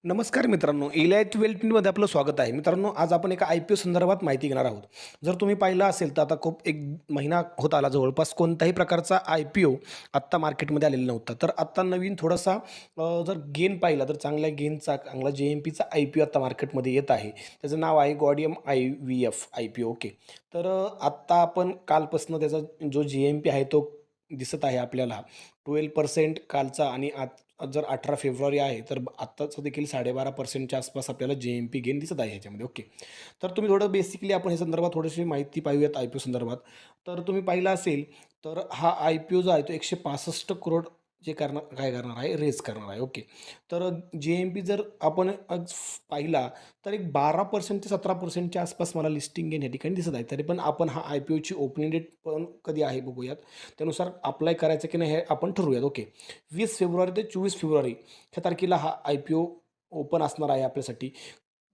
नमस्कार मित्रांनो, इलायत वेल्थमध्ये आपलं स्वागत आहे. मित्रांनो, आज आपण एका IPO संदर्भात माहिती घेणार आहोत. जर तुम्ही पाहिलं असेल, तर आता खूप एक महिना होत आला जवळपास कोणत्याही प्रकारचा IPO आत्ता मार्केटमध्ये आलेला नव्हता. तर आत्ता नवीन थोडासा जर गेन पाहिला, तर चांगल्या गेनचा, चांगला JMPचा IPO आता मार्केटमध्ये येत आहे. त्याचं नाव आहे गॉडियम IVF IPO. ओके. तर आत्ता आपण कालपासून त्याचा जो JMP आहे तो दिसत आहे आपल्याला 12% कालचा आणि आज जर 18 फेब्रुवारी आहे, तर आत्ताचं देखील 12.5%च्या आसपास आपल्याला JMP गेन दिसत आहे ह्याच्यामध्ये. ओके. तर तुम्ही थोडं बेसिकली आपण या संदर्भात थोडीशी माहिती पाहूयात IPO संदर्भात. तर तुम्ही पाहिलं असेल, तर हा IPO जो आहे तो 165 करोड जे काय करणार आहे, रेज करणार आहे. ओके. तर JMP जर आपण आज पाहिला, तर एक 12% ते 17%च्या आसपास मला लिस्टिंग गेन या ठिकाणी दिसत आहे. तरी पण आपण हा IPOची ओपनिंग डेट पण कधी आहे बघूयात. त्यानुसार अप्लाय करायचं की नाही हे आपण ठरवूयात. ओके. 20 फेब्रुवारी ते 24 फेब्रुवारी ह्या तारखेला हा IPO ओपन असणार आहे आपल्यासाठी.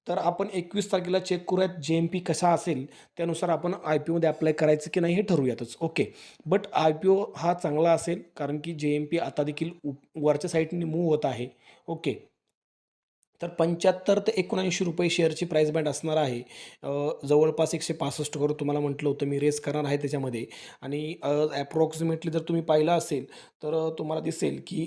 तर आपण 21 तारखेला चेक करूयात JMP कसा असेल, त्यानुसार आपण IPOमध्ये अप्लाय करायचं की नाही हे ठरवूयातच. ओके. बट IPO हा चांगला असेल, कारण की JMP आता देखील वरच्या साईडने मूव्ह होत आहे. ओके. तर 75 ते ₹79 शेअरची प्राईस बँड असणार आहे. जवळपास 165 करोड तुम्हाला म्हटलं होतं मी रेज करणार आहे त्याच्यामध्ये आणि जर तुम्ही पाहिलं असेल, तर तुम्हाला दिसेल की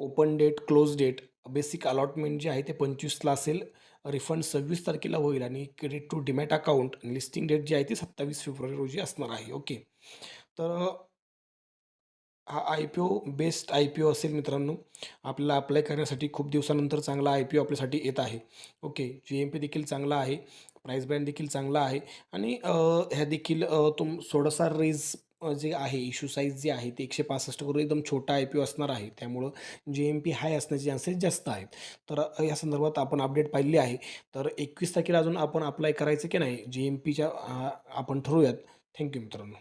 open date, close date, basic allotment जे आहे ते 25ला असेल. रिफंड 26 तारखेला होईल आणि credit to demat account listing date जी आहे ती 27 फेब्रुवारी रोजी असणार आहे. ओके. तर हा IPO बेस्ट IPO असेल मित्रांनो. आपल्याला अप्लाय करण्यासाठी खूप दिवसानंतर चांगला IPO आपल्यासाठी येत आहे. ओके. JMP देखील चांगला आहे. प्राईस बँड देखील चांगला आहे आणि ह्या देखील थोडासा रेज जे आहे इश्यू साईज जे आहे ते 165 करोड एकदम छोटा IPO असणार आहे. त्यामुळं JMP हाय असण्याचे चान्सेस जास्त आहेत. तर या संदर्भात आपण अपडेट पाहिली आहे. तर 21 तारखेला अजून आपण अप्लाय करायचं की नाही JMPच्या आपण ठरवूयात. थँक मित्रांनो.